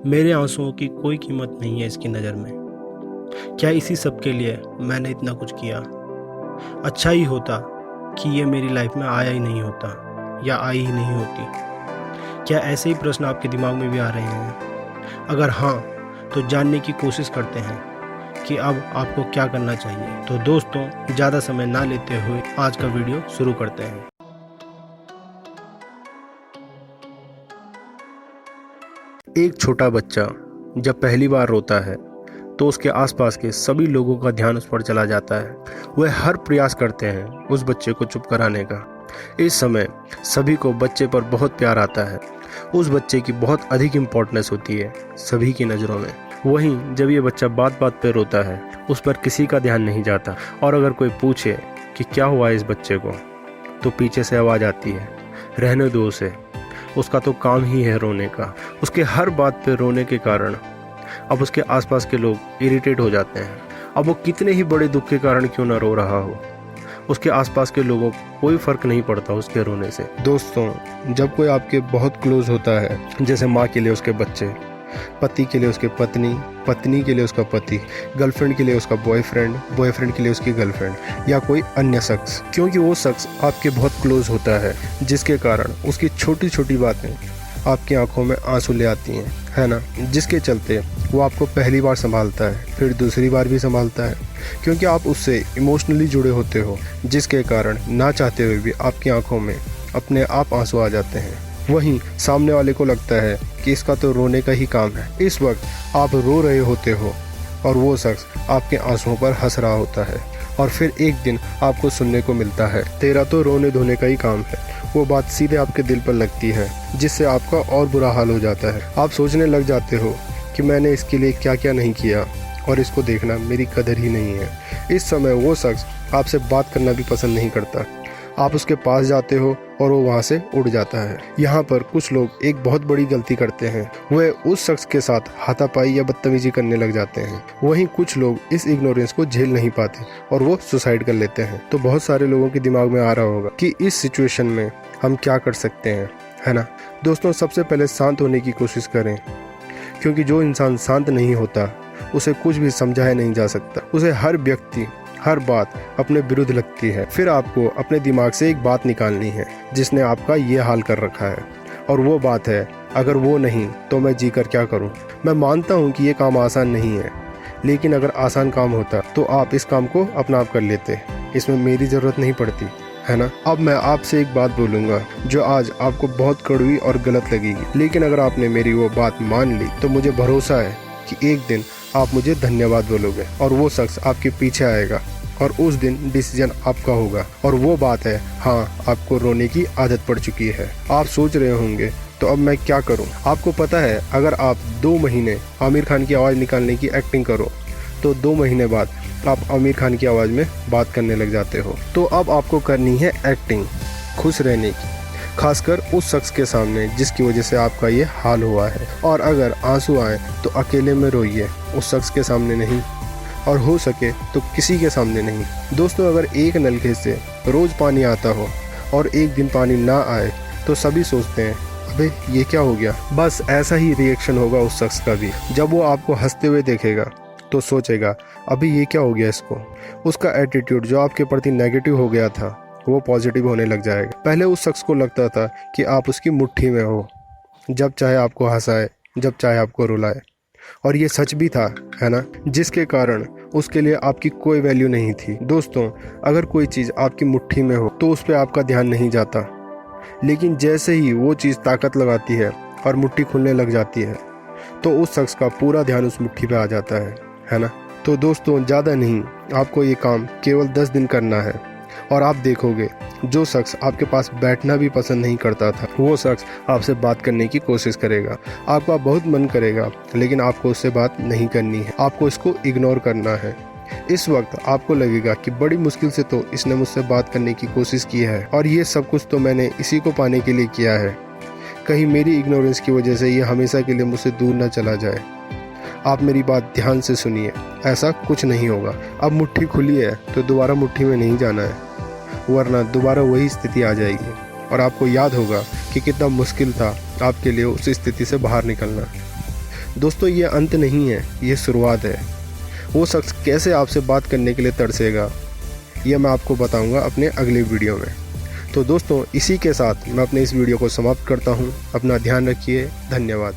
मेरे आंसुओं की कोई कीमत नहीं है इसकी नज़र में। क्या इसी सब के लिए मैंने इतना कुछ किया? अच्छा ही होता कि ये मेरी लाइफ में आया ही नहीं होता या आई ही नहीं होती। क्या ऐसे ही प्रश्न आपके दिमाग में भी आ रहे हैं? अगर हाँ, तो जानने की कोशिश करते हैं कि अब आपको क्या करना चाहिए। तो दोस्तों, ज़्यादा समय ना लेते हुए आज का वीडियो शुरू करते हैं। एक छोटा बच्चा जब पहली बार रोता है तो उसके आसपास के सभी लोगों का ध्यान उस पर चला जाता है। वह हर प्रयास करते हैं उस बच्चे को चुप कराने का। इस समय सभी को बच्चे पर बहुत प्यार आता है। उस बच्चे की बहुत अधिक इम्पोर्टेंस होती है सभी की नज़रों में। वहीं जब ये बच्चा बात बात पर रोता है, उस पर किसी का ध्यान नहीं जाता। और अगर कोई पूछे कि क्या हुआ इस बच्चे को, तो पीछे से आवाज़ आती है, रहने दो उसे, उसका तो काम ही है रोने का। उसके हर बात पे रोने के कारण अब उसके आसपास के लोग इरिटेट हो जाते हैं। अब वो कितने ही बड़े दुख के कारण क्यों ना रो रहा हो, उसके आसपास के लोगों को कोई फर्क नहीं पड़ता उसके रोने से। दोस्तों, जब कोई आपके बहुत क्लोज होता है, जैसे माँ के लिए उसके बच्चे, पति के लिए उसके पत्नी, पत्नी के लिए उसका पति, गर्लफ्रेंड के लिए उसका बॉयफ्रेंड, बॉयफ्रेंड के लिए उसकी गर्लफ्रेंड, या कोई अन्य शख्स, क्योंकि वो शख्स आपके बहुत क्लोज होता है, जिसके कारण उसकी छोटी छोटी बातें आपकी आंखों में आंसू ले आती हैं, है ना। जिसके चलते वो आपको पहली बार संभालता है, फिर दूसरी बार भी संभालता है, क्योंकि आप उससे इमोशनली जुड़े होते हो, जिसके कारण ना चाहते हुए भी आपकी आंखों में अपने आप आंसू आ जाते हैं। वहीं सामने वाले को लगता है कि इसका तो रोने का ही काम है। इस वक्त आप रो रहे होते हो और वो शख्स आपके आंसुओं पर हंस रहा होता है। और फिर एक दिन आपको सुनने को मिलता है, तेरा तो रोने धोने का ही काम है। वो बात सीधे आपके दिल पर लगती है, जिससे आपका और बुरा हाल हो जाता है। आप सोचने लग जाते हो कि मैंने इसके लिए क्या क्या नहीं किया और इसको देखना मेरी कदर ही नहीं है। इस समय वो शख्स आपसे बात करना भी पसंद नहीं करता। आप उसके पास जाते हो और वो वहाँ से उड़ जाता है। यहाँ पर कुछ लोग एक बहुत बड़ी गलती करते हैं, वह उस शख्स के साथ हाथापाई या बदतमीजी करने लग जाते हैं। वहीं कुछ लोग इस इग्नोरेंस को झेल नहीं पाते और वो सुसाइड कर लेते हैं। तो बहुत सारे लोगों के दिमाग में आ रहा होगा कि इस सिचुएशन में हम क्या कर सकते हैं, है ना। दोस्तों, सबसे पहले शांत होने की कोशिश करें, क्योंकि जो इंसान शांत नहीं होता उसे कुछ भी समझाया नहीं जा सकता। उसे हर व्यक्ति, हर बात अपने विरुद्ध लगती है। फिर आपको अपने दिमाग से एक बात निकालनी है जिसने आपका ये हाल कर रखा है, और वो बात है, अगर वो नहीं तो मैं जीकर क्या करूं। मैं मानता हूं कि ये काम आसान नहीं है, लेकिन अगर आसान काम होता तो आप इस काम को अपना आप कर लेते। इसमें मेरी ज़रूरत नहीं पड़ती, है ना। अब मैं आपसे एक बात बोलूँगा जो आज आपको बहुत कड़वी और गलत लगेगी, लेकिन अगर आपने मेरी वो बात मान ली तो मुझे भरोसा है कि एक दिन आप मुझे धन्यवाद बोलोगे और वो शख्स आपके पीछे आएगा और उस दिन डिसीजन आपका होगा। और वो बात है, हाँ, आपको रोने की आदत पड़ चुकी है। आप सोच रहे होंगे तो अब मैं क्या करूं? आपको पता है, अगर आप 2 महीने आमिर खान की आवाज़ निकालने की एक्टिंग करो तो 2 महीने बाद आप आमिर खान की आवाज़ में बात करने लग जाते हो। तो अब आपको करनी है एक्टिंग खुश रहने की, खासकर उस शख्स के सामने जिसकी वजह से आपका ये हाल हुआ है। और अगर आंसू आए तो अकेले में रोइए, उस शख्स के सामने नहीं, और हो सके तो किसी के सामने नहीं। दोस्तों, अगर एक नलके से रोज़ पानी आता हो और एक दिन पानी ना आए तो सभी सोचते हैं, अबे ये क्या हो गया। बस ऐसा ही रिएक्शन होगा उस शख्स का भी। जब वो आपको हंसते हुए देखेगा तो सोचेगा, अभी ये क्या हो गया इसको। उसका एटीट्यूड जो आपके प्रति नेगेटिव हो गया था वो पॉजिटिव होने लग जाएगा। पहले उस शख्स को लगता था कि आप उसकी मुट्ठी में हो, जब चाहे आपको हंसाए, जब चाहे आपको रुलाए, और ये सच भी था, है ना, जिसके कारण उसके लिए आपकी कोई वैल्यू नहीं थी। दोस्तों, अगर कोई चीज़ आपकी मुट्ठी में हो तो उस पर आपका ध्यान नहीं जाता, लेकिन जैसे ही वो चीज़ ताकत लगाती है और मुट्ठी खुलने लग जाती है तो उस शख्स का पूरा ध्यान उस मुट्ठी पे आ जाता है ना। तो दोस्तों, ज़्यादा नहीं, आपको ये काम केवल 10 दिन करना है और आप देखोगे जो शख्स आपके पास बैठना भी पसंद नहीं करता था वो शख्स आपसे बात करने की कोशिश करेगा। आपका बहुत मन करेगा, लेकिन आपको उससे बात नहीं करनी है, आपको इसको इग्नोर करना है। इस वक्त आपको लगेगा कि बड़ी मुश्किल से तो इसने मुझसे बात करने की कोशिश की है और ये सब कुछ तो मैंने इसी को पाने के लिए किया है। कहीं मेरी इग्नोरेंस की वजह से ये हमेशा के लिए मुझसे दूर न चला जाए। आप मेरी बात ध्यान से सुनिए, ऐसा कुछ नहीं होगा। अब मुट्ठी खुली है तो दोबारा मुट्ठी में नहीं जाना है, वरना दोबारा वही स्थिति आ जाएगी और आपको याद होगा कि कितना मुश्किल था आपके लिए उस स्थिति से बाहर निकलना। दोस्तों ये अंत नहीं है, ये शुरुआत है। वो शख्स कैसे आपसे बात करने के लिए तरसेगा, यह मैं आपको बताऊंगा अपने अगले वीडियो में। तो दोस्तों इसी के साथ मैं अपने इस वीडियो को समाप्त करता हूं। अपना ध्यान रखिए। धन्यवाद।